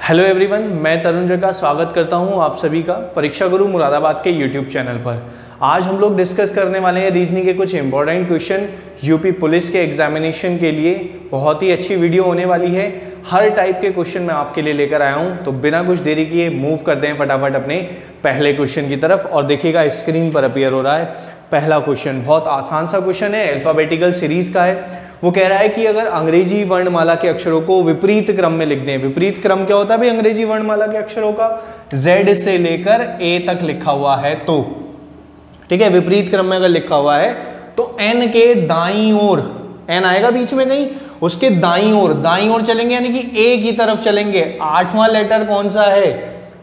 Hello everyone, मैं तरुण जय का स्वागत करता हूं आप सभी का परीक्षा गुरु मुरादाबाद के यूट्यूब चैनल पर। आज हम लोग डिस्कस करने वाले हैं रीजनिंग के कुछ इंपॉर्टेंट क्वेश्चन यूपी पुलिस के एग्जामिनेशन के लिए। बहुत ही अच्छी वीडियो होने वाली है, हर टाइप के क्वेश्चन मैं आपके लिए लेकर आया हूं। तो बिना कुछ देरी किए मूव करते हैं फटाफट अपने पहले क्वेश्चन की तरफ। और देखिएगा स्क्रीन पर अपीयर हो रहा है पहला क्वेश्चन। बहुत आसान सा क्वेश्चन है, अल्फाबेटिकल सीरीज का है। वो कह रहा है कि अगर अंग्रेजी वर्णमाला के अक्षरों को विपरीत क्रम में लिख दें। विपरीत क्रम क्या होता है भाई अंग्रेजी वर्णमाला के अक्षरों का? Z से लेकर A तक लिखा हुआ है तो, ठीक है, विपरीत क्रम में अगर लिखा हुआ है तो N के दाईं ओर, N आएगा बीच में नहीं, उसके दाईं ओर चलेंगे, यानी कि A की तरफ चलेंगे। 8वां लेटर कौन सा है?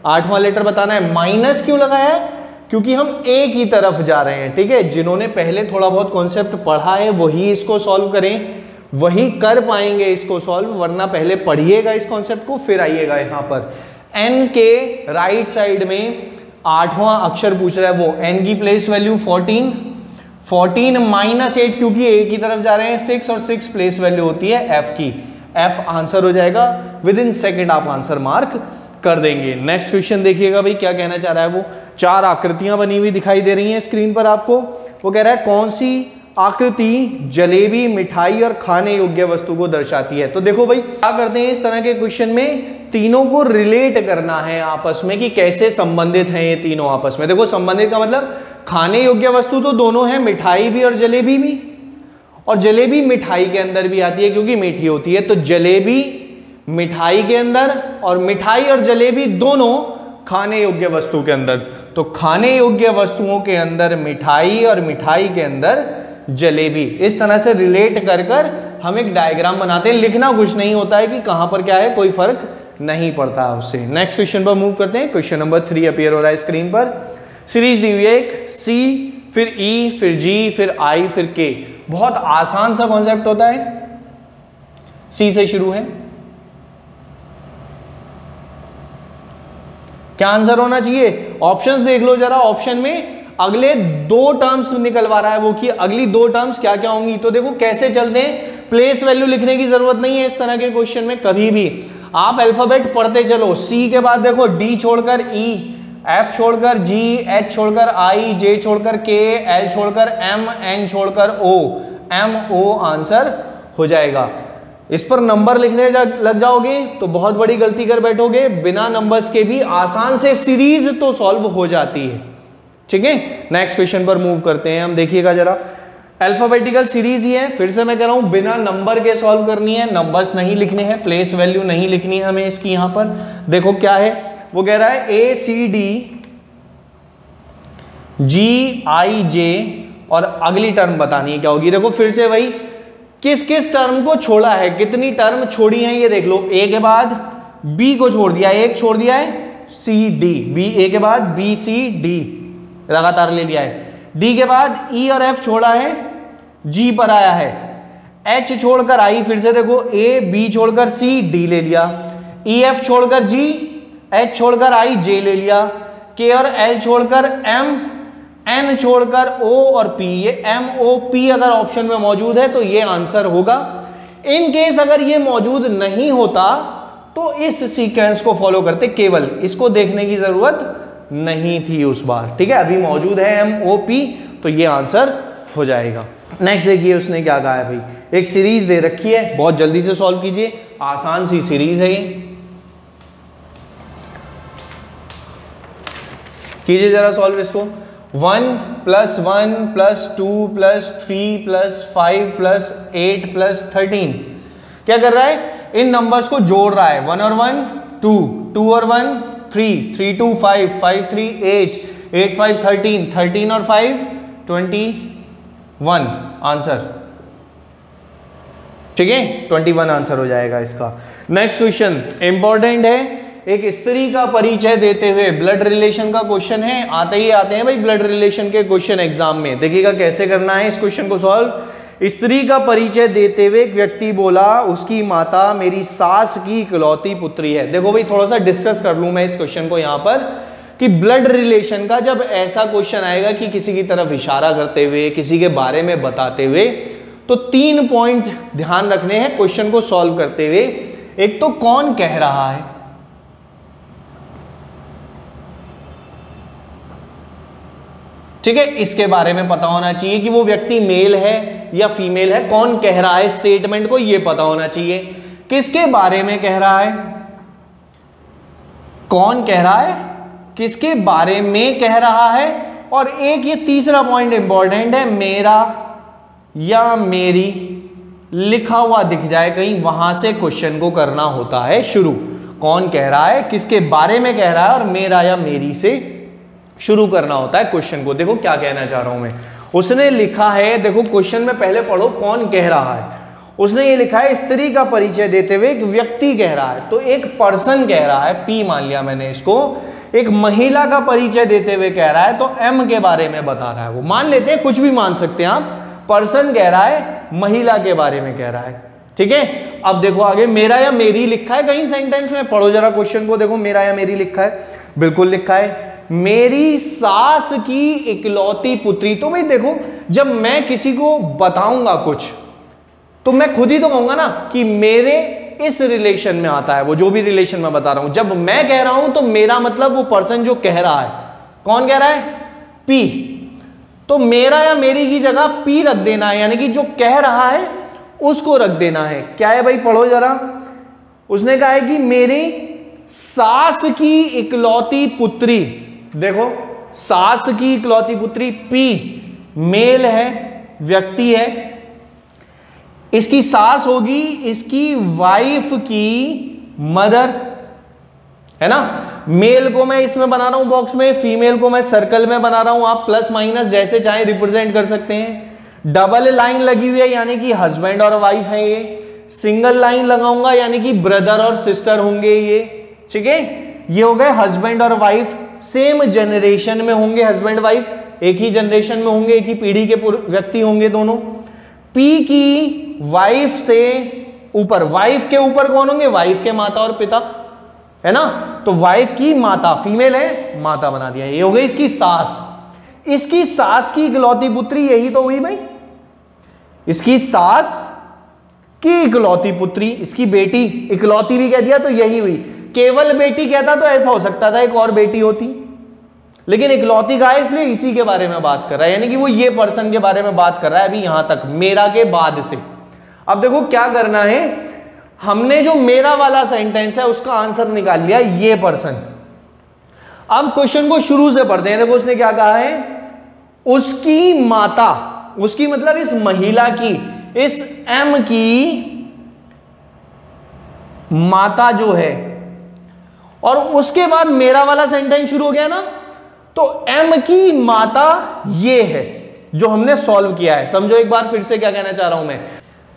8वां लेटर बताना है। माइनस क्यों लगाया है? क्योंकि हम A की तरफ जा रहे हैं, ठीक है। जिन्होंने पहले थोड़ा बहुत कॉन्सेप्ट पढ़ा है वही इसको सॉल्व करें, वही कर पाएंगे इसको सॉल्व, वरना पहले पढ़िएगा इस कॉन्सेप्ट को फिर आइएगा यहां पर। N के राइट साइड में 8वां अक्षर पूछ रहा है, वो N की प्लेस वैल्यू 14 माइनस 8, क्योंकि A की तरफ जा रहे हैं 6 और 6 प्लेस वैल्यू होती है F की। F आंसर हो जाएगा, विद इन सेकेंड आप आंसर मार्क कर देंगे। नेक्स्ट क्वेश्चन देखिएगा भाई क्या कहना चाह रहा है। वो 4 आकृतियां बनी हुई दिखाई दे रही हैं स्क्रीन पर आपको। वो कह रहा है कौन सी आकृति जलेबी, मिठाई और खाने योग्य वस्तु को दर्शाती है। तो देखो भाई क्या करते हैं इस तरह के क्वेश्चन में, तीनों को रिलेट करना है आपस में कि कैसे संबंधित हैं ये तीनों आपस में। देखो संबंधित का मतलब खाने योग्य वस्तु तो दोनों है, मिठाई भी और जलेबी भी, और जलेबी मिठाई के अंदर भी आती है क्योंकि मीठी होती है। तो जलेबी मिठाई के अंदर और मिठाई और जलेबी दोनों खाने योग्य वस्तु के अंदर। तो खाने योग्य वस्तुओं के अंदर मिठाई और मिठाई के अंदर जलेबी, इस तरह से रिलेट कर कर हम एक डायग्राम बनाते हैं। लिखना कुछ नहीं होता है कि कहां पर क्या है, कोई फर्क नहीं पड़ता उससे। नेक्स्ट क्वेश्चन पर मूव करते हैं। क्वेश्चन नंबर 3 अपीयर हो रहा है स्क्रीन पर। सीरीज दी हुई है एक, C फिर E फिर G फिर I फिर K। बहुत आसान सा कॉन्सेप्ट होता है, C से शुरू है। क्या आंसर होना चाहिए? ऑप्शंस देख लो जरा। ऑप्शन में अगले 2 टर्म्स निकलवा रहा है वो, कि अगली 2 टर्म्स क्या क्या होंगी। तो देखो कैसे चलते हैं, प्लेस वैल्यू लिखने की जरूरत नहीं है इस तरह के क्वेश्चन में कभी भी। आप अल्फाबेट पढ़ते चलो। C के बाद देखो D छोड़कर E, F छोड़कर G, H छोड़कर I, J छोड़कर K, L छोड़कर M, N छोड़कर O, M O आंसर हो जाएगा। इस पर नंबर लिखने लग जाओगे तो बहुत बड़ी गलती कर बैठोगे। बिना नंबर्स के भी आसान से सीरीज तो सॉल्व हो जाती है, ठीक है। नेक्स्ट क्वेश्चन पर मूव करते हैं हम। देखिएगा जरा, अल्फाबेटिकल सीरीज ही है, फिर से मैं कह रहा हूं बिना नंबर के सॉल्व करनी है, नंबर्स नहीं लिखने हैं, प्लेस वैल्यू नहीं लिखनी है हमें इसकी। यहां पर देखो क्या है, वो कह रहा है ACD GIJ और अगली टर्म बतानी है क्या होगी। देखो फिर से वही, किस किस टर्म को छोड़ा है, कितनी टर्म छोड़ी है ये देख लो। A के बाद B को छोड़ दिया, एक छोड़ दिया है CD, B A के बाद BCD लगातार ले लिया है। D के बाद E और F छोड़ा है, G पर आया है। H छोड़कर I, फिर से देखो A B छोड़कर C D ले लिया, E F छोड़कर G, H छोड़कर I J ले लिया, K और L छोड़कर M, N छोड़कर O और P। ये M O P अगर ऑप्शन में मौजूद है तो ये आंसर होगा। इन केस अगर ये मौजूद नहीं होता तो इस सीक्वेंस को फॉलो करते, केवल इसको देखने की जरूरत नहीं थी उस बार, ठीक है। अभी मौजूद है M O P तो ये आंसर हो जाएगा। नेक्स्ट देखिए उसने क्या कहा है भाई। एक सीरीज दे रखी है, बहुत जल्दी से सॉल्व कीजिए, आसान सी सीरीज है ये। कीजिए जरा सॉल्व इसको। 1 + 1 + 2 + 3 + 5 + 8 + 13 क्या कर रहा है, इन नंबर्स को जोड़ रहा है। 1 और 1 2, 2 और 1 3, 3 2 5, 5 3 8, 8 5 13, 13 और 5 21 आंसर, ठीक है। 21 आंसर हो जाएगा इसका। नेक्स्ट क्वेश्चन इंपॉर्टेंट है, एक स्त्री का परिचय देते हुए ब्लड रिलेशन का क्वेश्चन है। आते ही आते हैं भाई ब्लड रिलेशन के क्वेश्चन एग्जाम में। देखिएगा कैसे करना है इस क्वेश्चन को सॉल्व। स्त्री का परिचय देते हुए एक व्यक्ति बोला, उसकी माता मेरी सास की इकलौती पुत्री है। देखो भाई थोड़ा सा डिस्कस कर लूं मैं इस क्वेश्चन को यहां पर, कि ब्लड रिलेशन का जब ऐसा क्वेश्चन आएगा कि किसी की तरफ इशारा करते हुए, किसी के बारे में बताते हुए, तो 3 पॉइंट ध्यान रखने हैं क्वेश्चन को सॉल्व करते हुए। एक तो कौन कह रहा है, ठीक है, इसके बारे में पता होना चाहिए कि वो व्यक्ति मेल है या फीमेल है, कौन कह रहा है स्टेटमेंट को, ये पता होना चाहिए। किसके बारे में कह रहा है, कौन कह रहा है, किसके बारे में कह रहा है। और एक ये तीसरा पॉइंट इंपॉर्टेंट है, मेरा या मेरी लिखा हुआ दिख जाए कहीं, वहां से क्वेश्चन को करना होता है शुरू। कौन कह रहा है, किसके बारे में कह रहा है, और मेरा या मेरी से शुरू करना होता है क्वेश्चन को। देखो क्या कहना चाह रहा हूं मैं, उसने लिखा है, देखो क्वेश्चन में पहले पढ़ो कौन कह रहा है। उसने ये लिखा है स्त्री का परिचय देते हुए एक व्यक्ति कह रहा है, तो एक पर्सन कह रहा है, पी मान लिया मैंने इसको। एक महिला का परिचय देते हुए कह रहा है, तो एम के बारे में बता रहा है वो, मान लेते हैं, कुछ भी मान सकते हैं आप। पर्सन कह रहा है, महिला के बारे में कह रहा है, ठीक है। अब देखो आगे, मेरा या मेरी लिखा है कहीं सेंटेंस में, पढ़ो जरा क्वेश्चन को, देखो मेरा या मेरी लिखा है, बिल्कुल लिखा है, मेरी सास की इकलौती पुत्री। तो भाई देखो, जब मैं किसी को बताऊंगा कुछ, तो मैं खुद ही तो कहूंगा ना कि मेरे इस रिलेशन में आता है, वो जो भी रिलेशन मैं बता रहा हूं। जब मैं कह रहा हूं तो मेरा मतलब वो पर्सन जो कह रहा है, कौन कह रहा है, पी। तो मेरा या मेरी की जगह पी रख देना है, यानी कि जो कह रहा है उसको रख देना है। क्या है भाई, पढ़ो जरा। उसने कहा है कि मेरी सास की इकलौती पुत्री, देखो सास की इकलौती पुत्री, पी मेल है, व्यक्ति है, इसकी सास होगी इसकी वाइफ की मदर, है ना। मेल को मैं इसमें बना रहा हूं बॉक्स में, फीमेल को मैं सर्कल में बना रहा हूं, आप प्लस माइनस जैसे चाहे रिप्रेजेंट कर सकते हैं। डबल लाइन लगी हुई है यानी कि हस्बैंड और वाइफ है ये। सिंगल लाइन लगाऊंगा यानी कि ब्रदर और सिस्टर होंगे ये, ठीक है। ये हो गए हस्बैंड और वाइफ, सेम जनरेशन में होंगे हस्बैंड वाइफ, एक ही जनरेशन में होंगे, एक ही पीढ़ी के व्यक्ति होंगे दोनों। पी की वाइफ से ऊपर, वाइफ के ऊपर कौन होंगे, वाइफ के माता और पिता, है ना। तो वाइफ की माता, फीमेल है, माता बना दिया। ये हो गई इसकी सास। इसकी सास की इकलौती पुत्री, यही तो हुई भाई, इसकी सास की इकलौती पुत्री, इसकी बेटी, इकलौती भी कह दिया तो यही हुई। केवल बेटी कहता तो ऐसा हो सकता था एक और बेटी होती, लेकिन इकलौती का है, इसलिए इसी के बारे में बात कर रहा है, यानी कि वो ये पर्सन के बारे में बात कर रहा है अभी यहां तक, मेरा के बाद से। अब देखो क्या करना है, हमने जो मेरा वाला सेंटेंस है उसका आंसर निकाल लिया, ये पर्सन। अब क्वेश्चन को शुरू से पढ़ते हैं। देखो उसने क्या कहा है, उसकी माता, उसकी मतलब इस महिला की, इस एम की माता जो है, और उसके बाद मेरा वाला सेंटेंस शुरू हो गया ना, तो एम की माता ये है जो हमने सॉल्व किया है। समझो एक बार फिर से क्या कहना चाह रहा हूं मैं,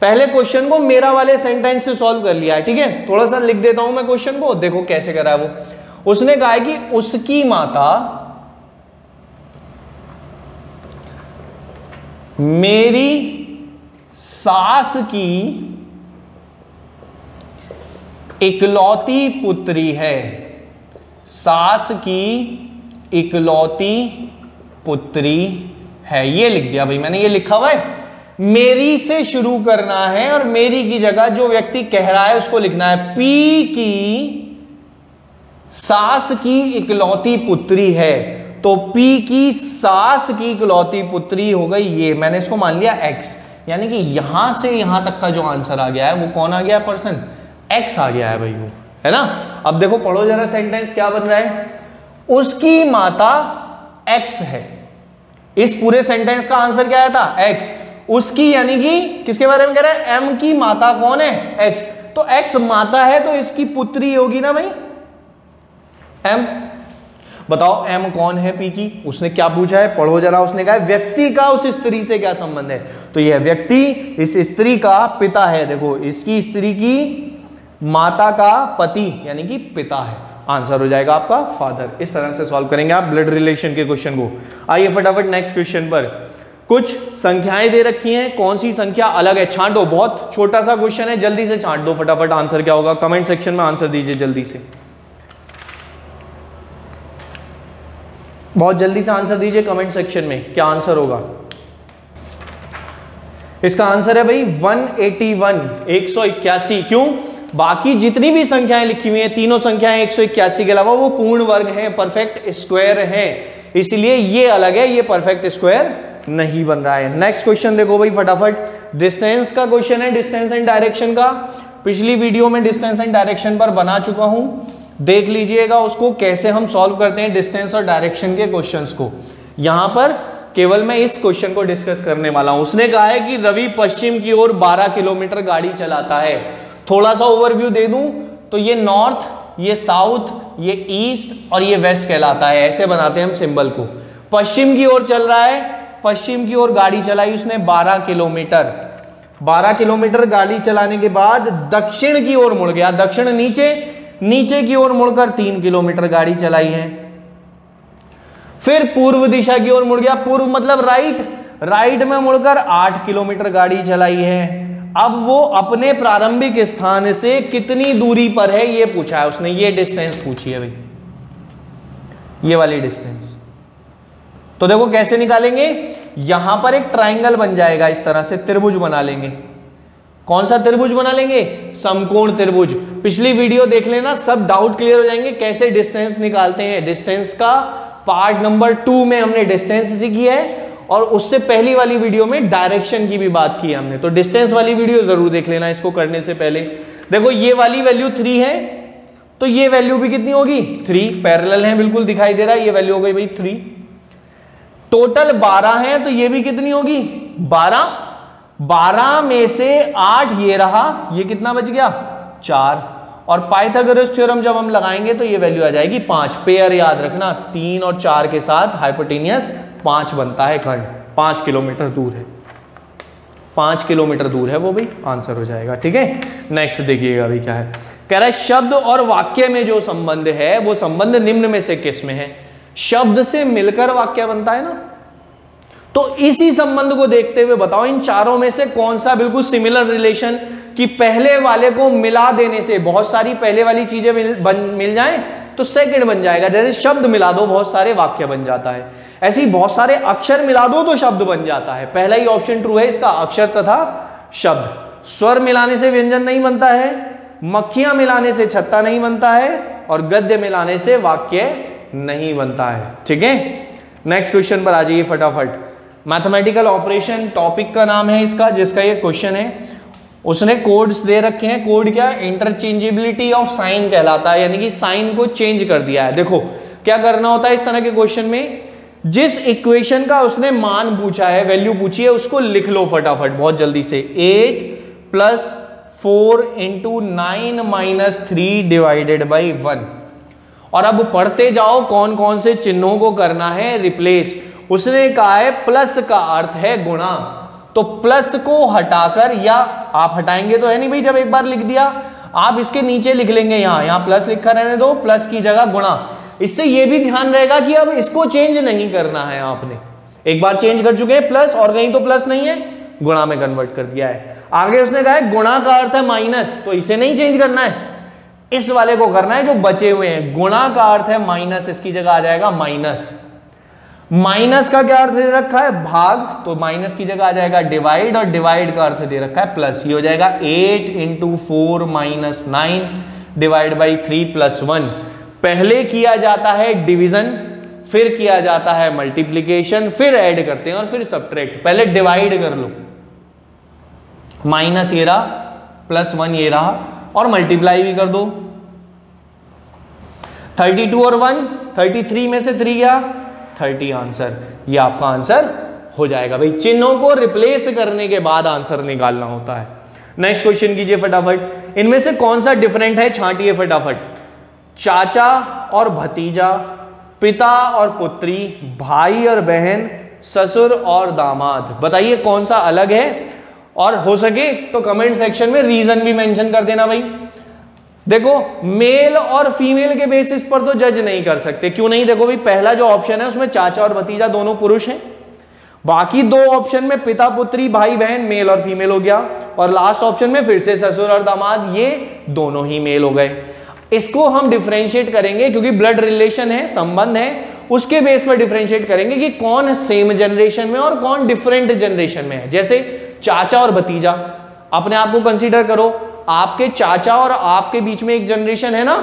पहले क्वेश्चन को मेरा वाले सेंटेंस से सॉल्व कर लिया है, ठीक है। थोड़ा सा लिख देता हूं मैं क्वेश्चन को, देखो कैसे करा है वो। उसने कहा है कि उसकी माता मेरी सास की इकलौती पुत्री है, सास की इकलौती पुत्री है, ये लिख दिया भाई मैंने, ये लिखा हुआ है। मेरी से शुरू करना है और मेरी की जगह जो व्यक्ति कह रहा है उसको लिखना है। पी की सास की इकलौती पुत्री है, तो पी की सास की इकलौती पुत्री हो गई ये, मैंने इसको मान लिया एक्स, यानी कि यहां से यहां तक का जो आंसर आ गया है वो कौन आ गया, पर्सन एक्स आ गया है भाई वो, है ना। अब देखो पढ़ो जरा सेंटेंस क्या बन रहा है, उसकी माता एक्स है। इस पूरे सेंटेंस का आंसर क्या आया था, एक्स। उसकी यानी कि किसके बारे में कह रहा है, एम की माता कौन है, एक्स। तो एक्स माता है तो इसकी पुत्री होगी ना भाई एम। बताओ एम कौन है पी की, उसने क्या पूछा है, पढ़ो जरा। उसने कहा व्यक्ति का उस स्त्री से क्या संबंध है, तो यह व्यक्ति इस स्त्री का पिता है। देखो इसकी स्त्री की माता का पति यानी कि पिता है, आंसर हो जाएगा आपका फादर। इस तरह से सॉल्व करेंगे आप ब्लड रिलेशन के क्वेश्चन को। आइए फटाफट नेक्स्ट क्वेश्चन पर। कुछ संख्याएं दे रखी हैं, कौन सी संख्या अलग है, छांटो। बहुत छोटा सा क्वेश्चन है, जल्दी से छांट दो फटाफट। आंसर क्या होगा कमेंट सेक्शन में आंसर दीजिए जल्दी से, बहुत जल्दी से आंसर दीजिए कमेंट सेक्शन में, क्या आंसर होगा। इसका आंसर है भाई 181, 181। क्यों, बाकी जितनी भी संख्याएं लिखी हुई हैं, तीनों संख्याएं 181 के अलावा वो पूर्ण वर्ग हैं, परफेक्ट स्क्वायर हैं। इसलिए ये अलग है, ये परफेक्ट स्क्वायर नहीं बन रहा है। नेक्स्ट क्वेश्चन देखो भाई फटाफट, डिस्टेंस का क्वेश्चन है, डिस्टेंस एंड डायरेक्शन का। पिछली वीडियो में डिस्टेंस एंड डायरेक्शन पर बना चुका हूं, देख लीजिएगा उसको, कैसे हम सॉल्व करते हैं डिस्टेंस और डायरेक्शन के क्वेश्चंस को। यहां पर केवल मैं इस क्वेश्चन को डिस्कस करने वाला हूं। उसने कहा है कि रवि पश्चिम की ओर 12 किलोमीटर गाड़ी चलाता है। थोड़ा सा ओवरव्यू दे दूं तो ये नॉर्थ, ये साउथ, ये ईस्ट और ये वेस्ट कहलाता है। ऐसे बनाते हैं हम सिंबल को। पश्चिम की ओर चल रहा है, पश्चिम की ओर गाड़ी चलाई उसने 12 किलोमीटर। 12 किलोमीटर गाड़ी चलाने के बाद दक्षिण की ओर मुड़ गया, दक्षिण नीचे, नीचे की ओर मुड़कर 3 किलोमीटर गाड़ी चलाई है। फिर पूर्व दिशा की ओर मुड़ गया, पूर्व मतलब राइट, राइट में मुड़कर 8 किलोमीटर गाड़ी चलाई है। अब वो अपने प्रारंभिक स्थान से कितनी दूरी पर है ये पूछा है उसने, ये डिस्टेंस पूछी है भाई, ये वाली डिस्टेंस। तो देखो कैसे निकालेंगे, यहां पर एक ट्राइंगल बन जाएगा, इस तरह से त्रिभुज बना लेंगे। कौन सा त्रिभुज बना लेंगे, समकोण त्रिभुज। पिछली वीडियो देख लेना, सब डाउट क्लियर हो जाएंगे कैसे डिस्टेंस निकालते हैं। डिस्टेंस का पार्ट नंबर 2 में हमने डिस्टेंस सीखी है और उससे पहली वाली वीडियो में डायरेक्शन की भी बात की हमने। तो डिस्टेंस वाली वीडियो जरूर देख लेना इसको करने से पहले। देखो ये वाली वैल्यू 3 है तो ये वैल्यू भी कितनी होगी, 3, पैरेलल है, बिल्कुल दिखाई दे रहा है। ये वैल्यू हो गई भाई 3। टोटल 12 है तो ये भी कितनी होगी, 12। 12 में से 8 ये रहा, ये कितना बच गया, 4। और पाइथागोरस थ्योरम जब हम लगाएंगे तो ये वैल्यू आ जाएगी 5। पेयर याद रखना, 3 और 4 के साथ हाइपोटेनियस 5 बनता है खंड। 5 किलोमीटर दूर है, 5 किलोमीटर दूर है वो भाई, आंसर हो जाएगा। ठीक है, नेक्स्ट देखिएगा अभी क्या है। कह रहा है शब्द और वाक्य में जो संबंध है वो संबंध निम्न में से किस में है। शब्द से मिलकर वाक्य बनता है ना, तो इसी संबंध को देखते हुए बताओ इन चारों में से कौन सा बिल्कुल सिमिलर रिलेशन, कि पहले वाले को मिला देने से बहुत सारी पहले वाली चीजें मिल जाएं तो सेकंड बन जाएगा। जैसे शब्द मिला दो बहुत सारे वाक्य बन जाता है, ऐसे ही बहुत सारे अक्षर मिला दो तो शब्द बन जाता है। पहला ही ऑप्शन ट्रू है इसका, अक्षर तथा शब्द। स्वर मिलाने से व्यंजन नहीं बनता है, मक्खियां मिलाने से छत्ता नहीं बनता है, और गद्य मिलाने से वाक्य नहीं बनता है। ठीक है, नेक्स्ट क्वेश्चन पर आ जाइए फटाफट। मैथमेटिकल ऑपरेशन टॉपिक का नाम है इसका, जिसका ये क्वेश्चन है। उसने कोड्स दे रखे हैं। कोड क्या, इंटरचेंजेबिलिटी ऑफ साइन कहलाता है, यानी कि साइन को चेंज कर दिया है। देखो क्या करना होता है इस तरह के क्वेश्चन में, जिस इक्वेशन का उसने मान पूछा है, वैल्यू पूछी है, उसको लिख लो फटाफट बहुत जल्दी से। 8 + 4 × 9 - 3 / 1। और अब पढ़ते जाओ कौन कौन से चिन्हों को करना है रिप्लेस। उसने कहा है प्लस का अर्थ है गुणा, तो प्लस को हटाकर, या आप हटाएंगे तो है नहीं भाई, जब एक बार लिख दिया आप इसके नीचे लिख लेंगे, यहां प्लस लिखा रहने दो, प्लस की जगह गुणा। इससे यह भी ध्यान रहेगा कि अब इसको चेंज नहीं करना है आपने, एक बार चेंज कर चुके हैं प्लस, और कहीं तो प्लस नहीं है, गुणा में कन्वर्ट कर दिया है। आगे उसने कहा है गुणा का अर्थ है माइनस, तो इसे नहीं चेंज करना है, इस वाले को करना है जो बचे हुए हैं। गुणा का अर्थ है माइनस, इसकी जगह आ जाएगा माइनस। माइनस का क्या अर्थ दे रखा है, भाग, तो माइनस की जगह आ जाएगा डिवाइड, और डिवाइड का अर्थ दे रखा है प्लस। ये हो जाएगा 8 × 4 - 9 / 3 + 1। पहले किया जाता है डिवीजन, फिर किया जाता है मल्टीप्लीकेशन, फिर ऐड करते हैं और फिर सब्ट्रैक्ट। पहले डिवाइड कर लो, माइनस ये रहा, +1 ये रहा, और मल्टीप्लाई भी कर दो। 32 और 1, 33 में से 3 गया, 30 आंसर। ये आपका आंसर हो जाएगा भाई। चिन्हों को रिप्लेस करने के बाद आंसर निकालना होता है। नेक्स्ट क्वेश्चन कीजिए फटाफट। इनमें से कौन सा डिफरेंट है, छांटिए फटाफट। चाचा और भतीजा, पिता और पुत्री, भाई और बहन, ससुर और दामाद। बताइए कौन सा अलग है, और हो सके तो कमेंट सेक्शन में रीजन भी मेंशन कर देना भाई। देखो मेल और फीमेल के बेसिस पर तो जज नहीं कर सकते, क्यों नहीं, देखो भाई पहला जो ऑप्शन है उसमें चाचा और भतीजा दोनों पुरुष हैं, बाकी दो ऑप्शन में पिता पुत्री भाई बहन मेल और फीमेल हो गया, और लास्ट ऑप्शन में फिर से ससुर और दामाद, ये दोनों ही मेल हो गए। इसको हम डिफरेंशिएट करेंगे क्योंकि ब्लड रिलेशन है, संबंध है, उसके बेस पर डिफरेंशिएट करेंगे कि कौन सेम जनरेशन में और कौन डिफरेंट जनरेशन में है। जैसे चाचा और भतीजा, अपने आप को कंसीडर करो, आपके चाचा और आपके बीच में एक जनरेशन है ना,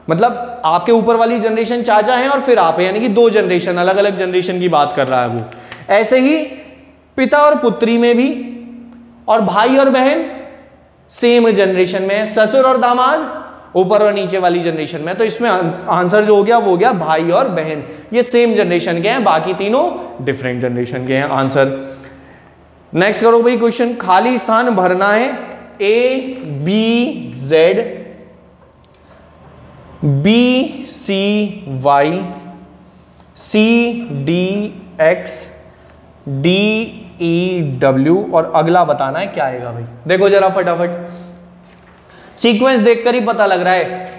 मतलब आपके ऊपर वाली जनरेशन चाचा है और फिर आप है, यानी कि 2 जनरेशन, अलग अलग जनरेशन की बात कर रहा है वो। ऐसे ही पिता और पुत्री में भी, और भाई और बहन सेम जनरेशन में, ससुर और दामाद ऊपर और नीचे वाली जनरेशन में। तो इसमें आंसर जो हो गया वो हो गया भाई और बहन, ये सेम जनरेशन के हैं, बाकी तीनों डिफरेंट जनरेशन के हैं। आंसर नेक्स्ट करो भाई क्वेश्चन। खाली स्थान भरना है A B Z, B C Y, C D X, D E W, और अगला बताना है क्या आएगा भाई। देखो जरा फटाफट, सीक्वेंस देखकर ही पता लग रहा है।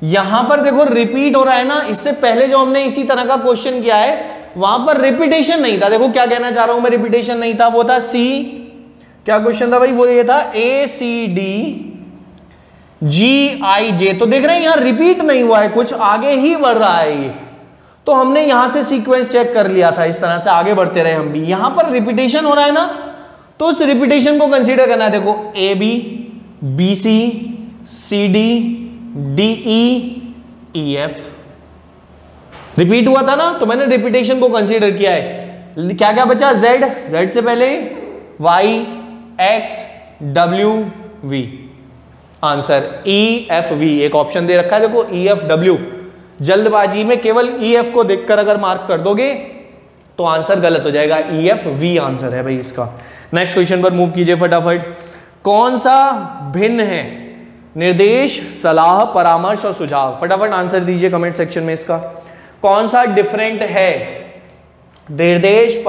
यहां पर देखो रिपीट हो रहा है ना, इससे पहले जो हमने इसी तरह का क्वेश्चन किया है वहां पर रिपीटेशन नहीं था। देखो क्या कहना चाह रहा हूं मैं, रिपीटेशन नहीं था, वो था सी, क्या क्वेश्चन था भाई, वो ये था ए सी डी जी आई जे। तो देख रहे हैं यहां रिपीट नहीं हुआ है, कुछ आगे ही बढ़ रहा है ये। तो हमने यहां से सीक्वेंस चेक कर लिया था, इस तरह से आगे बढ़ते रहे हम भी। यहां पर रिपीटेशन हो रहा है ना, तो उस रिपीटेशन को कंसीडर करना है। देखो A B, B C, C D, D E F repeat हुआ था ना, तो मैंने रिपीटेशन को कंसीडर किया है। क्या क्या बचा, जेड, जेड से पहले Y, X, W, V. Answer E F V, एक ऑप्शन दे रखा है देखो ई एफ डब्ल्यू। जल्दबाजी में केवल ई एफ को देखकर अगर मार्क कर दोगे तो आंसर गलत हो जाएगा, ई एफ वी आंसर है भाई इसका। नेक्स्ट क्वेश्चन पर मूव कीजिए फटाफट। कौन सा भिन्न है, निर्देश, सलाह, परामर्श और सुझाव? फटाफट आंसर दीजिए कमेंट सेक्शन में इसका। कौन सा डिफरेंट है, निर्देश,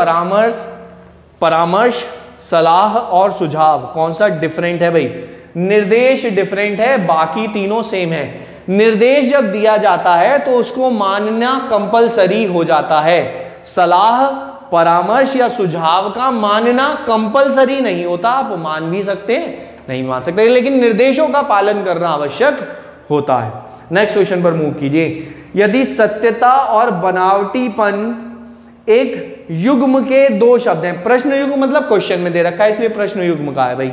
परामर्श, सलाह और सुझाव? कौन सा डिफरेंट है भाई? निर्देश डिफरेंट है, बाकी तीनों सेम है। निर्देश जब दिया जाता है तो उसको मानना कंपलसरी हो जाता है। सलाह, परामर्श या सुझाव का मानना कंपलसरी नहीं होता, आप मान भी सकते हैं, नहीं मान सकते, लेकिन निर्देशों का पालन करना आवश्यक होता है। नेक्स्ट क्वेश्चन पर मूव कीजिए। यदि सत्यता और बनावटीपन एक युग्म के 2 शब्द हैं, प्रश्न युग्म मतलब क्वेश्चन में दे रखा है इसलिए प्रश्न युग्म का है भाई।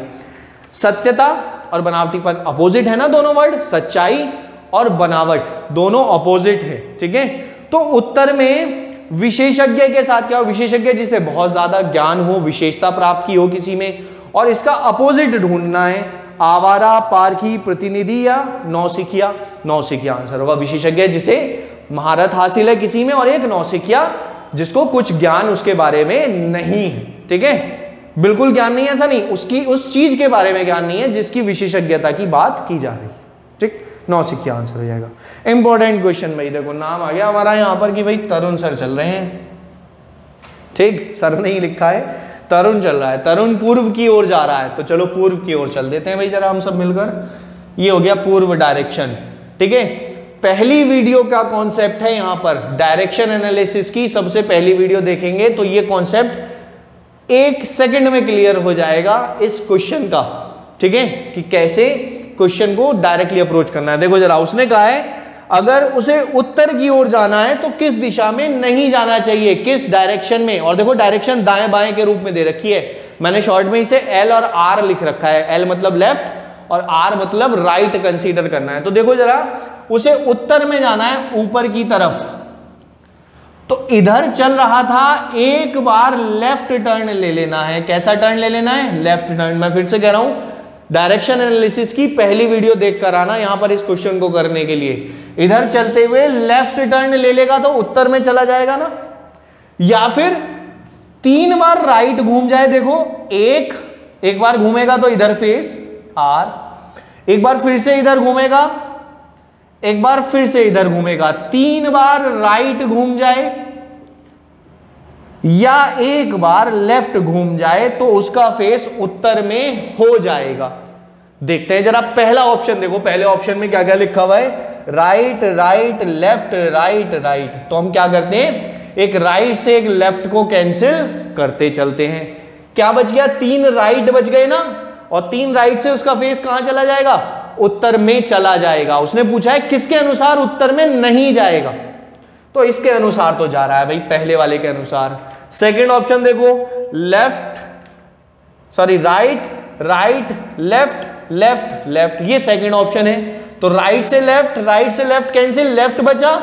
सत्यता और बनावटीपन अपोजिट है ना दोनों वर्ड, सच्चाई और बनावट दोनों अपोजिट है, ठीक है। तो उत्तर में विशेषज्ञ के साथ क्या हो, विशेषज्ञ जिसे बहुत ज्यादा ज्ञान हो, विशेषता प्राप्त की हो किसी में, और इसका अपोजिट ढूंढना है, आवारा, पारखी, प्रतिनिधि या नौसिखिया। नौसिखिया आंसर होगा। विशेषज्ञ जिसे महारत हासिल है किसी में, और एक नौसिखिया जिसको कुछ ज्ञान उसके बारे में नहीं है, ठीक है, बिल्कुल ज्ञान नहीं है ऐसा नहीं, उसकी उस चीज के बारे में ज्ञान नहीं है जिसकी विशेषज्ञता की बात की जा रही है, ठीक। नौसिखिया आंसर हो जाएगा। इंपॉर्टेंट क्वेश्चन भाई, देखो नाम आ गया हमारा यहां पर कि भाई तरुण सर चल रहे हैं, ठीक, सर नहीं लिखा है, तरुण चल रहा है, तरुण पूर्व की ओर जा रहा है, तो चलो पूर्व की ओर चल देते हैं भाई जरा हम सब मिलकर। ये हो गया पूर्व डायरेक्शन, ठीक है। पहली वीडियो का कॉन्सेप्ट है यहां पर डायरेक्शन एनालिसिस की, सबसे पहली वीडियो देखेंगे तो ये कॉन्सेप्ट 1 सेकंड में क्लियर हो जाएगा इस क्वेश्चन का, ठीक है, कि कैसे क्वेश्चन को डायरेक्टली अप्रोच करना है। देखो जरा, उसने कहा है अगर उसे उत्तर की ओर जाना है तो किस दिशा में नहीं जाना चाहिए, किस डायरेक्शन में, और देखो डायरेक्शन दाएं बाएं के रूप में दे रखी है, मैंने शॉर्ट में इसे एल और आर लिख रखा है, एल मतलब लेफ्ट और आर मतलब राइट कंसीडर करना है। तो देखो जरा, उसे उत्तर में जाना है, ऊपर की तरफ, तो इधर चल रहा था, एक बार लेफ्ट टर्न ले लेना है। कैसा टर्न ले लेना है? Left turn. मैं फिर से कह रहा हूं, डायरेक्शन एनालिसिस की पहली वीडियो देखकर आना यहां पर इस क्वेश्चन को करने के लिए। इधर चलते हुए लेफ्ट टर्न ले लेगा तो उत्तर में चला जाएगा ना, या फिर 3 बार राइट घूम जाए। देखो एक बार घूमेगा तो इधर फेस आर, एक बार फिर से इधर घूमेगा, एक बार फिर से इधर घूमेगा, 3 बार राइट घूम जाए या एक बार लेफ्ट घूम जाए तो उसका फेस उत्तर में हो जाएगा। देखते हैं जरा पहला ऑप्शन, देखो पहले ऑप्शन में क्या क्या लिखा हुआ है, right right left right right. तो हम क्या करते हैं, एक राइट से एक लेफ्ट को कैंसिल करते चलते हैं। क्या बच गया? 3 राइट बच गए ना, और 3 राइट से उसका फेस कहां चला जाएगा? उत्तर में चला जाएगा। उसने पूछा है किसके अनुसार उत्तर में नहीं जाएगा, तो इसके अनुसार तो जा रहा है भाई, पहले वाले के अनुसार। सेकंड ऑप्शन देखो, right right left left left, ये सेकंड ऑप्शन है। तो राइट से लेफ्ट कैंसिल, लेफ्ट बचा,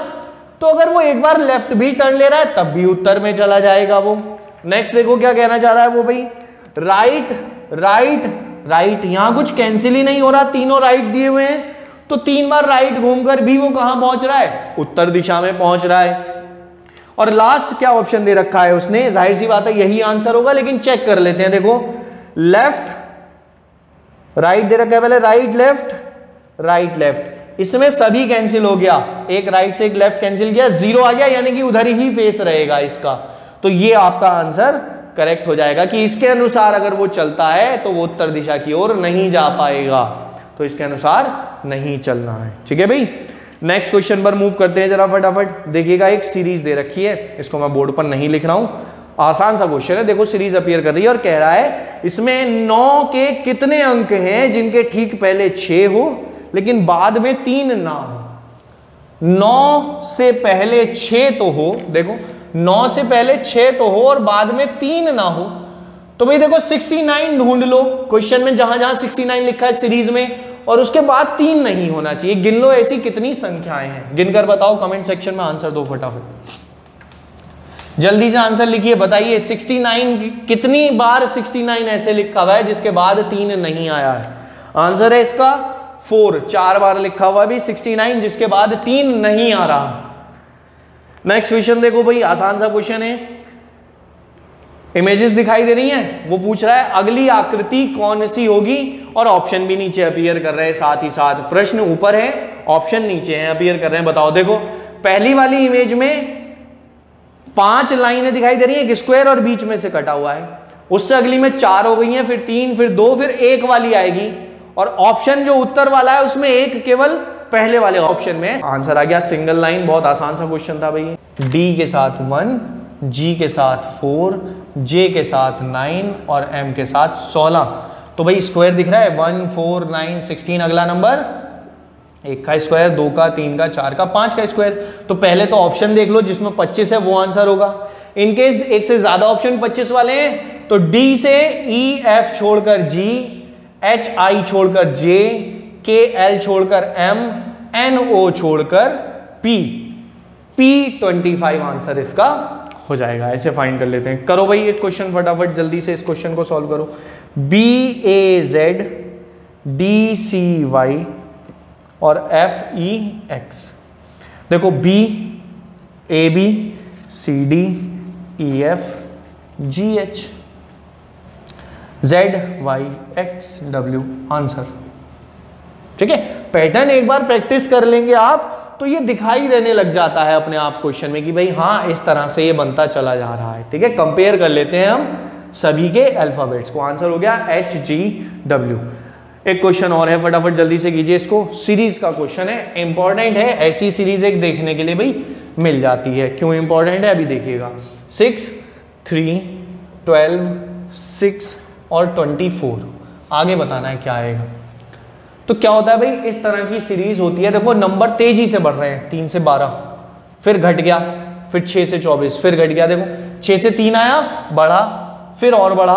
तो अगर वो एक बार लेफ्ट भी टर्न ले रहा है तब भी उत्तर में चला जाएगा वो। नेक्स्ट देखो क्या कहना चाह रहा है वो भाई, राइट राइट राइट, यहां कुछ कैंसिल ही नहीं हो रहा, तीनों राइट दिए हुए हैं, तो 3 बार राइट घूमकर भी वो कहां पहुंच रहा है, उत्तर दिशा में पहुंच रहा है। और लास्ट क्या ऑप्शन दे रखा है उसने, जाहिर सी बात है यही आंसर होगा, लेकिन चेक कर लेते हैं। देखो लेफ्ट राइट दे रखा है, पहले राइट लेफ्ट, इसमें सभी कैंसिल हो गया, एक राइट से एक लेफ्ट कैंसिल किया, 0 आ गया, यानी कि उधर ही फेस रहेगा इसका। तो ये आपका आंसर करेक्ट हो जाएगा कि इसके अनुसार अगर वो चलता है तो वो उत्तर दिशा की ओर नहीं जा पाएगा, तो इसके अनुसार नहीं चलना है। ठीक है भाई, नेक्स्ट क्वेश्चन पर मूव करते हैं जरा फटाफट। देखिएगा एक सीरीज दे रखी है, इसको मैं बोर्ड पर नहीं लिख रहा हूं, आसान सा क्वेश्चन है। देखो सीरीज अपीयर कर रही है और कह रहा है इसमें 9 के कितने अंक हैं जिनके ठीक पहले 6 हो लेकिन बाद में 3 ना हो। 9 से पहले 6 तो हो, देखो 9 से पहले 6 तो हो और बाद में 3 ना हो, तो भाई देखो 69 ढूंढ लो क्वेश्चन में, जहां जहां 69 लिखा है सीरीज में, और उसके बाद 3 नहीं होना चाहिए। गिन लो ऐसी कितनी संख्याएं हैं, गिनकर बताओ, कमेंट सेक्शन में आंसर दो फटाफट, जल्दी से आंसर लिखिए, बताइए 69 कितनी बार 69 ऐसे लिखा हुआ है जिसके बाद 3 नहीं आया है। आंसर है इसका 4, 4 बार लिखा हुआ है भी 69 जिसके बाद 3 नहीं आ रहा। नेक्स्ट क्वेश्चन देखो भाई, आसान सा क्वेश्चन है, इमेजेस दिखाई दे रही हैं, वो पूछ रहा है अगली आकृति कौन सी होगी, और ऑप्शन भी नीचे अपीयर कर रहे हैं, साथ ही साथ प्रश्न ऊपर है, ऑप्शन नीचे हैं, अपीयर कर रहे हैं। बताओ, देखो पहली वाली इमेज में 5 लाइनें दिखाई दे रही है, एक स्क्वायर और बीच में से कटा हुआ है, उससे अगली में 4 हो गई हैं, फिर 3, फिर 2, फिर 1 वाली आएगी, और ऑप्शन जो उत्तर वाला है उसमें एक केवल पहले वाले ऑप्शन में। आंसर आ गया सिंगल लाइन, बहुत आसान सा क्वेश्चन था भाई। डी के साथ 1, जी के साथ 4, जे के साथ 9 और एम के साथ 16। तो भाई स्क्वायर दिख रहा है 1, 4, 9, 16, अगला नंबर 1 का स्क्वायर, 2 का, 3 का, 4 का, 5 का स्क्वायर। तो पहले तो ऑप्शन देख लो जिसमें 25 है, वो आंसर होगा। इनकेस एक से ज्यादा ऑप्शन 25 वाले हैं तो डी से ई एफ छोड़कर जी, एच आई छोड़कर जे, के एल छोड़कर एम, एन ओ छोड़कर पी, P25 आंसर इसका हो जाएगा। ऐसे फाइंड कर लेते हैं। करो भाई एक क्वेश्चन फटाफट, जल्दी से इस क्वेश्चन को सॉल्व करो। BAZ DCY और FEX। देखो B AB CD EF GH ZYXW answer. ठीक है, पैटर्न एक बार प्रैक्टिस कर लेंगे आप तो ये दिखाई देने लग जाता है अपने आप क्वेश्चन में कि भाई हाँ इस तरह से ये बनता चला जा रहा है। ठीक है, कंपेयर कर लेते हैं हम सभी के अल्फाबेट्स को। आंसर हो गया HGW। एक क्वेश्चन और है, फटाफट जल्दी से कीजिए इसको। सीरीज का क्वेश्चन है, इंपॉर्टेंट है, ऐसी सीरीज एक देखने के लिए भाई मिल जाती है। क्यों इंपॉर्टेंट है अभी देखिएगा। 6, 3, 12, 6 और 24, आगे बताना है क्या आएगा। तो क्या होता है भाई, इस तरह की सीरीज होती है। देखो नंबर तेजी से बढ़ रहे हैं, 3 से 12, फिर घट गया, फिर 6 से 24, फिर घट गया। देखो 6 से 3 आया, बढ़ा, फिर और बढ़ा,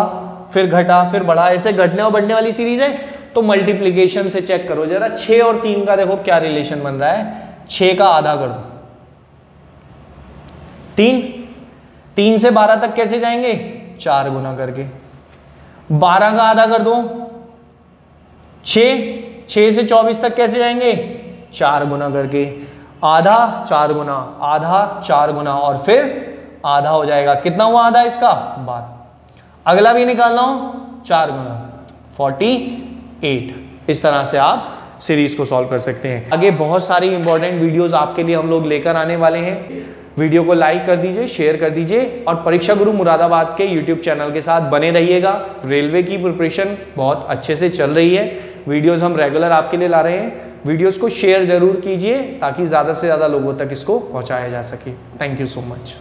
फिर घटा, फिर बढ़ा, ऐसे घटने और बढ़ने वाली सीरीज है। तो मल्टीप्लीकेशन से चेक करो जरा, 6 और 3 का देखो क्या रिलेशन बन रहा है। 6 का आधा कर दो 3, 3 से 12 तक कैसे जाएंगे, 4 गुना करके। 12 का आधा कर दो 6, 6 से 24 तक कैसे जाएंगे, 4 गुना करके। आधा 4 गुना, आधा 4 गुना, और फिर आधा हो जाएगा। कितना हुआ आधा इसका, 12। अगला भी निकालना हो 4 गुना, 48। इस तरह से आप सीरीज को सॉल्व कर सकते हैं। आगे बहुत सारी इंपॉर्टेंट वीडियोस आपके लिए हम लोग लेकर आने वाले हैं। वीडियो को लाइक कर दीजिए, शेयर कर दीजिए, और परीक्षा गुरु मुरादाबाद के यूट्यूब चैनल के साथ बने रहिएगा। रेलवे की प्रिपरेशन बहुत अच्छे से चल रही है, वीडियोस हम रेगुलर आपके लिए ला रहे हैं। वीडियोस को शेयर जरूर कीजिए ताकि ज़्यादा से ज़्यादा लोगों तक इसको पहुंचाया जा सके। Thank you so much.